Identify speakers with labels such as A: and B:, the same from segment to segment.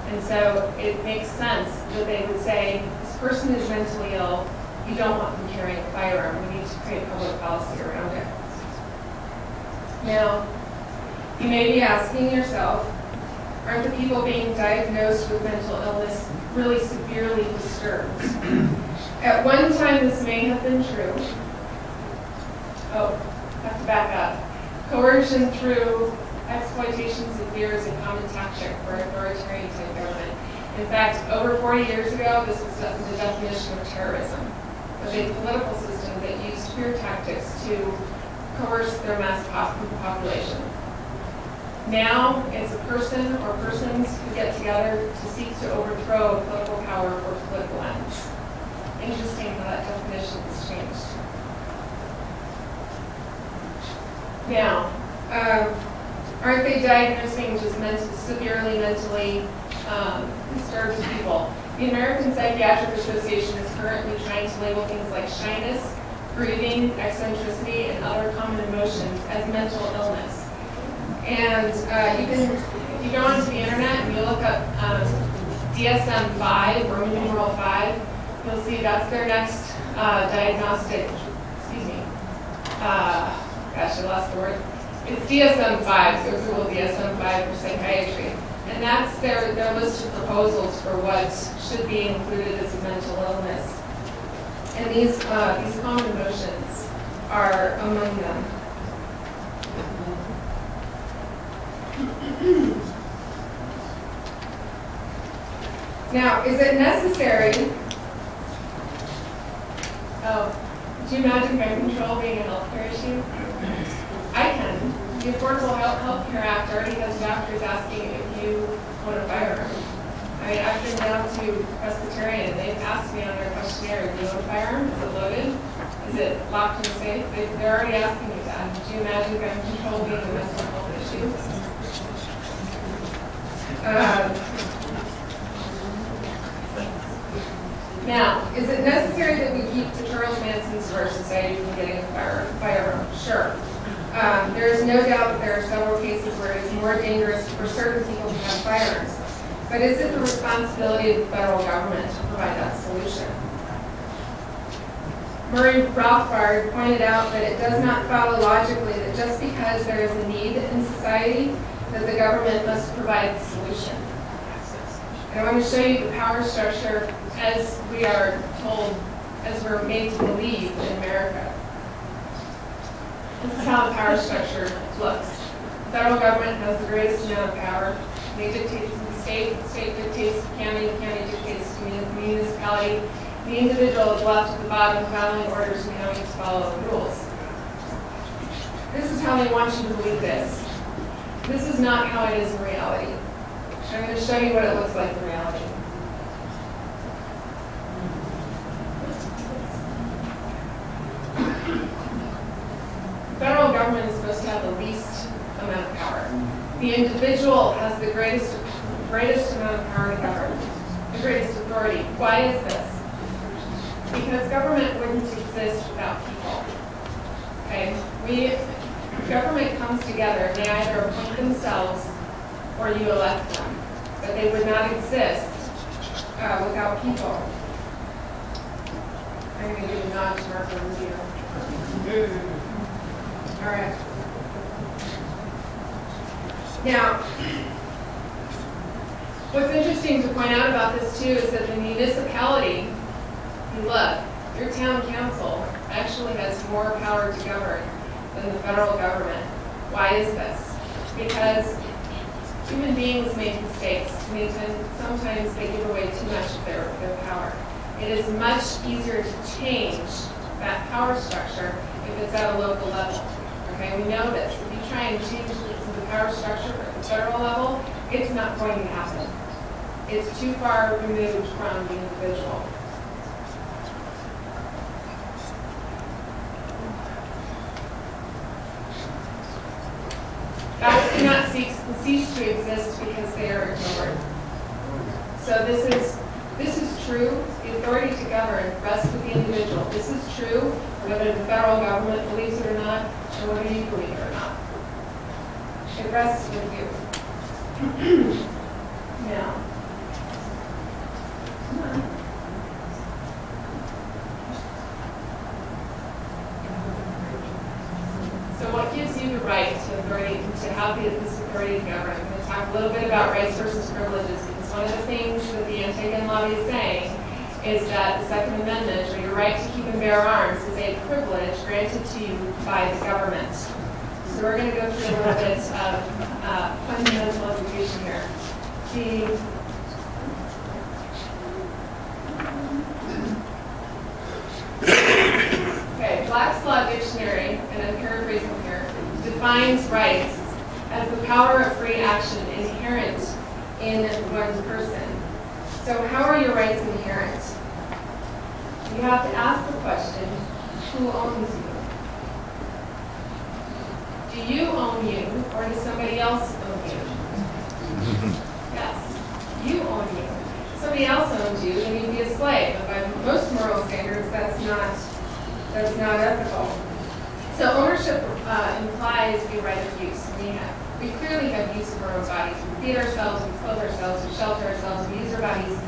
A: And so it makes sense that they would say, this person is mentally ill, you don't want them carrying a firearm. We need to create public policy around it. Now, you may be asking yourself, aren't the people being diagnosed with mental illness really severely disturbed? At one time, this may have been true. Oh, I have to back up. Coercion through exploitations of fear is a common tactic for authoritarian type government. In fact, over 40 years ago, this was the definition of terrorism. It was a political system that used fear tactics to coerce their mass population. Now, it's a person or persons who get together to seek to overthrow political power for political ends. Interesting how that definition has changed. Now, aren't they diagnosing just severely mentally disturbed people? The American Psychiatric Association is currently trying to label things like shyness, grieving, eccentricity, and other common emotions as mental illness. And if you go onto the internet and you look up DSM-5, Roman numeral 5, you'll see that's their next diagnostic, gosh, I lost the word. It's DSM-5, so Google DSM-5 for psychiatry. And that's their list of proposals for what should be included as a mental illness. And these common emotions are among them. Now, is it necessary? Oh, do you imagine gun control being a healthcare issue? I can. The Affordable Health Care Act already has doctors asking if you own a firearm. I mean, I've been down to Presbyterian, and they've asked me on their questionnaire, do you own a firearm? Is it loaded? Is it locked and safe? They're already asking me that. Do you imagine gun control being a mental health issue? Now, is it necessary that we keep the Charles Mansons of our society from getting a firearm? Sure. There is no doubt that there are several cases where it is more dangerous for certain people to have firearms. But is it the responsibility of the federal government to provide that solution? Murray Rothbard pointed out that it does not follow logically that just because there is a need in society, that the government must provide the solution. And I want to show you the power structure as we are told, as we're made to believe in America. This is how the power structure looks. The federal government has the greatest amount of power. They dictate to the state dictates to the county dictates to the municipality. The individual is left at the bottom following orders and having to follow the rules. This is how they want you to believe this. This is not how it is in reality. I'm going to show you what it looks like in reality. The federal government is supposed to have the least amount of power. The individual has the greatest amount of power to govern, the greatest authority. Why is this? Because government wouldn't exist without people. Okay? Government comes together and they either appoint themselves or you elect them. But they would not exist without people. I'm going to give a nod to Mark Rubio. All right. Now, what's interesting to point out about this too is that the municipality, look, your town council actually has more power to govern than the federal government. Why is this? Because human beings make mistakes, and sometimes they give away too much of their power. It is much easier to change that power structure if it's at a local level. Okay, we know this. If you try and change the power structure at the federal level, it's not going to happen. It's too far removed from the individual. Facts do not cease to exist because they are ignored. So this is true. The authority to govern rests with the individual. This is true whether the federal government believes it or not, or whether you believe it or not. It rests with you. Now, about rights versus privileges, because one of the things that the anti-gun lobby is saying is that the Second Amendment, or your right to keep and bear arms, is a privilege granted to you by the government. So we're going to go through a little bit of fundamental education here. Okay, Black's Law Dictionary, and I'm paraphrasing here, defines rights as the power of free action inherent in one person. So how are your rights inherent? You have to ask the question, who owns you? Do you own you, or does somebody else own you? Yes, you own you. Somebody else owns you, and you'd be a slave. And by most moral standards, that's not ethical. So ownership implies the right of use. We clearly have use of our own bodies. We feed ourselves, we clothe ourselves, we shelter ourselves, we use our bodies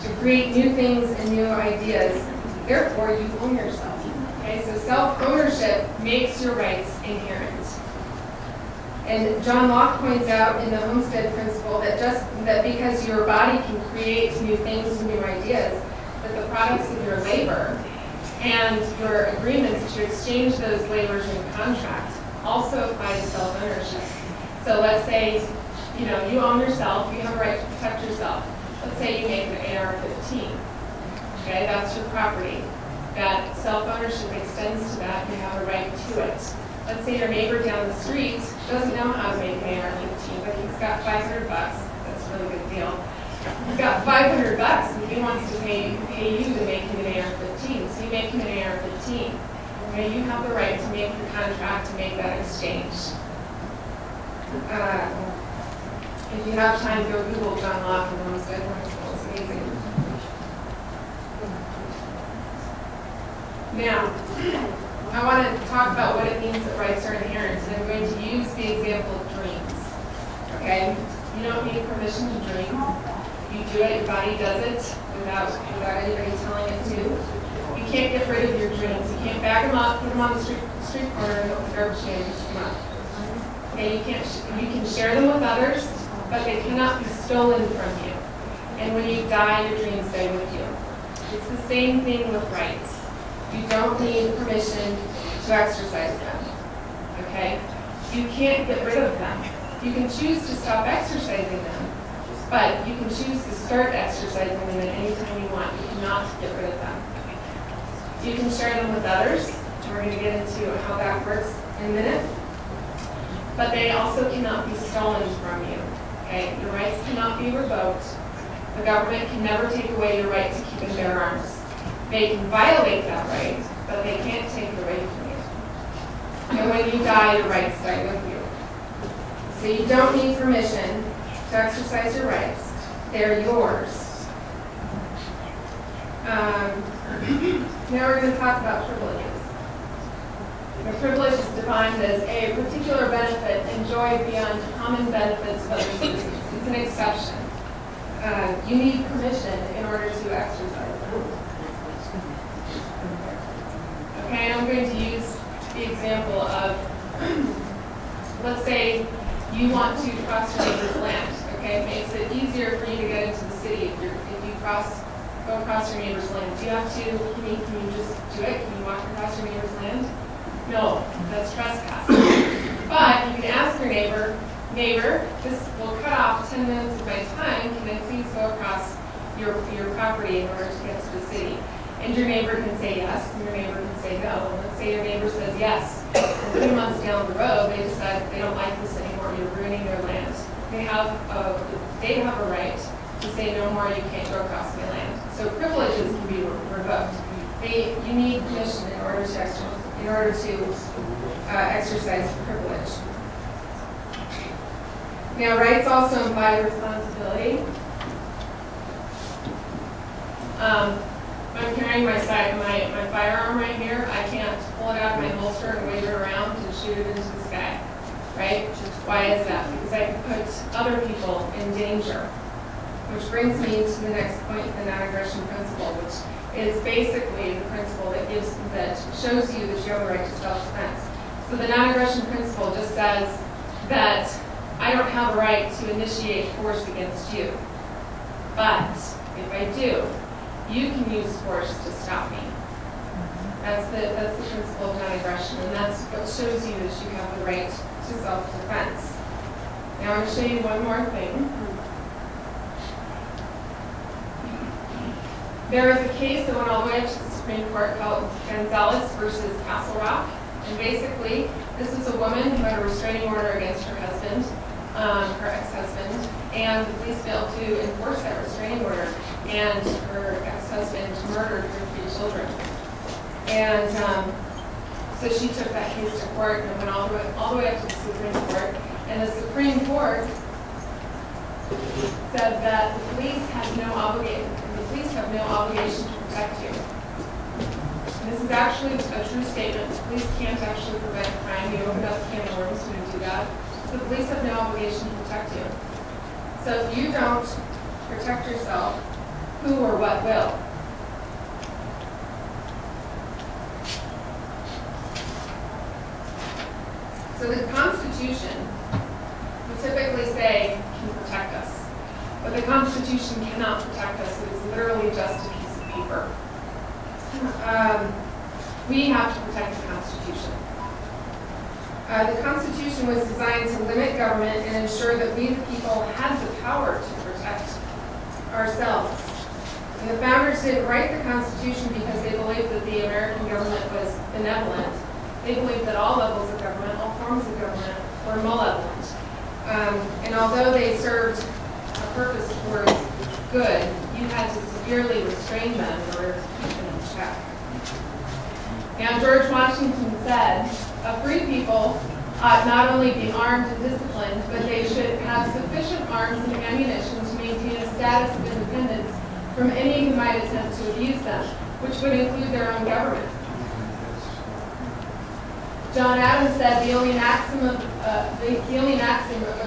A: to create new things and new ideas. Therefore, you own yourself. Okay, so self-ownership makes your rights inherent. And John Locke points out in the Homestead Principle that because your body can create new things and new ideas, that the products of your labor and your agreements to exchange those labors in contract also apply to self-ownership. So let's say, you own yourself, you have a right to protect yourself. Let's say you make an AR-15. Okay, that's your property. That self-ownership extends to that, you have a right to it. Let's say your neighbor down the street doesn't know how to make an AR-15, but he's got $500. That's a really good deal. He's got $500 and he wants to pay you to make him an AR-15. So you make him an AR-15. Okay, you have the right to make the contract to make that exchange. If you have time, go Google John Locke and the Homestead Principle. It's amazing. Now, I want to talk about what it means that rights are inherent, and I'm going to use the example of dreams. Okay? You don't need permission to dream. You do it, your body does it without anybody telling it to. You can't get rid of your dreams. You can't bag them up, put them on the street corner, and hope the garbage man picks them up. Okay, you can share them with others, but they cannot be stolen from you. And when you die, your dreams stay with you. It's the same thing with rights. You don't need permission to exercise them. Okay? You can't get rid of them. You can choose to stop exercising them, but you can choose to start exercising them at any time you want. You cannot get rid of them. You can share them with others, and we're going to get into how that works in a minute. But they also cannot be stolen from you. Okay? Your rights cannot be revoked. The government can never take away your right to keep and bear arms. They can violate that right, but they can't take it away from you. And when you die, your rights die with you. So you don't need permission to exercise your rights. They're yours. Now we're going to talk about privileges. A privilege is defined as a particular benefit enjoyed beyond common benefits of other citizens. It's an exception. You need permission in order to exercise them. Okay, I'm going to use the example of, let's say you want to cross your neighbor's land. Okay, it makes it easier for you to get into the city if you go across your neighbor's land. Do you have to? Can you just do it? Can you walk across your neighbor's land? No, that's trespassing. But you can ask your neighbor, this will cut off 10 minutes of my time. Can I please go across your property in order to get to the city? And your neighbor can say yes, and your neighbor can say no. And let's say your neighbor says yes. And 3 months down the road, they decide they don't like this anymore. You're ruining their land. They have a right to say no more. You can't go across my land. So privileges can be revoked. You need permission in order to exercise privilege. Now, rights also imply responsibility. I'm carrying my firearm right here. I can't pull it out of my holster and wave it around and shoot it into the sky, right? Why is that? Because I can put other people in danger. Which brings me to the next point, the non-aggression principle, which is basically the principle that shows you that you have a right to self-defense. So the non-aggression principle just says that I don't have a right to initiate force against you. But if I do, you can use force to stop me. That's the principle of non-aggression, and that's what shows you that you have the right to self-defense. Now I'm going to show you one more thing. There was a case that went all the way up to the Supreme Court called Gonzalez versus Castle Rock. And basically, this was a woman who had a restraining order against her husband, her ex-husband, and the police failed to enforce that restraining order. And her ex-husband murdered her 3 children. And so she took that case to court and went all the way up to the Supreme Court. And the Supreme Court said that the police have no obligation to protect you. And this is actually a true statement. The police can't actually prevent crime. You open up a can of worms when you do that. The police have no obligation to protect you. So if you don't protect yourself, who or what will? So the Constitution, we typically say, can protect us. But the Constitution cannot protect us. It is literally just a piece of paper. We have to protect the Constitution. The Constitution was designed to limit government and ensure that we, the people, had the power to protect ourselves. And the founders didn't write the Constitution because they believed that the American government was benevolent. They believed that all levels of government, all forms of government, were malevolent. And although they served a purpose towards good, you had to severely restrain them in order to keep them in check. Now, George Washington said, a free people ought not only be armed and disciplined, but they should have sufficient arms and ammunition to maintain a status of independence from any who might attempt to abuse them, which would include their own government. John Adams said the only maxim of a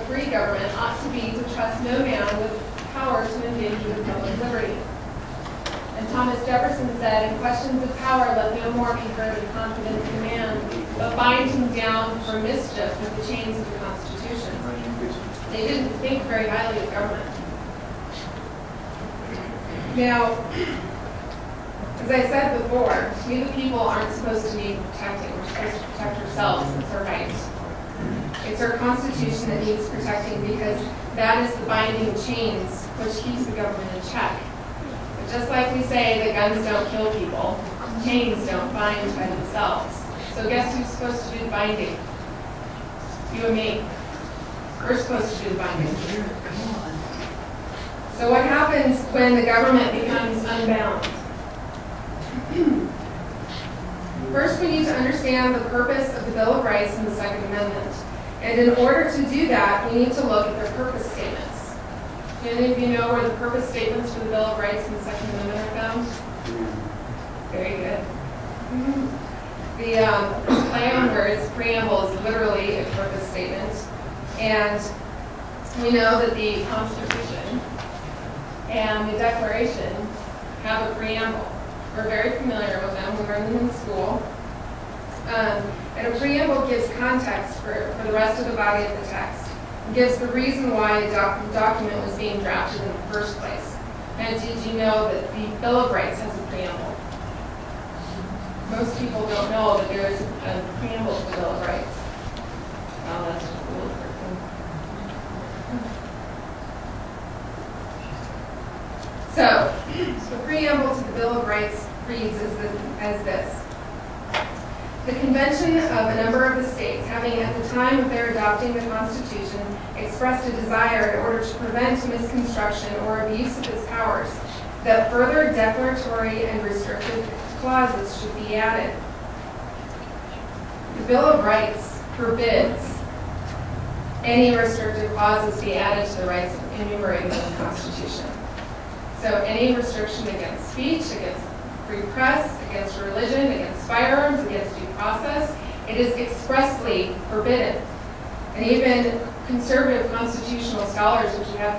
A: free government ought to be to trust no man with power to endanger the public liberty. And Thomas Jefferson said, in questions of power, let no more be heard of confidence in man, but bind him down for mischief with the chains of the Constitution. They didn't think very highly of government. Now, as I said before, we the people aren't supposed to need protecting. We're supposed to protect ourselves. It's our right. It's our Constitution that needs protecting because that is the binding chains which keeps the government in check. But just like we say that guns don't kill people, chains don't bind by themselves. So guess who's supposed to do the binding? You and me. We're supposed to do the binding. So what happens when the government becomes unbound? First, we need to understand the purpose of the Bill of Rights and the Second Amendment. And in order to do that, we need to look at their purpose statements. Do any of you know where the purpose statements for the Bill of Rights and the Second Amendment are found? Very good. The play on words, preamble, is literally a purpose statement. And we know that the Constitution and the Declaration have a preamble. We're very familiar with them. We learned them in school. And a preamble gives context for the rest of the body of the text. It gives the reason why a document was being drafted in the first place. And did you know that the Bill of Rights has a preamble? Most people don't know that there is a preamble to the Bill of Rights. Well, that's just a little person. So, the preamble to the Bill of Rights reads as this. The convention of a number of the states, having at the time of their adopting the Constitution expressed a desire in order to prevent misconstruction or abuse of its powers, that further declaratory and restrictive clauses should be added. The Bill of Rights forbids any restrictive clauses be added to the rights enumerated in the Constitution. So any restriction against speech, against free press, against religion, against firearms, against due process, it is expressly forbidden. And even conservative constitutional scholars, which you have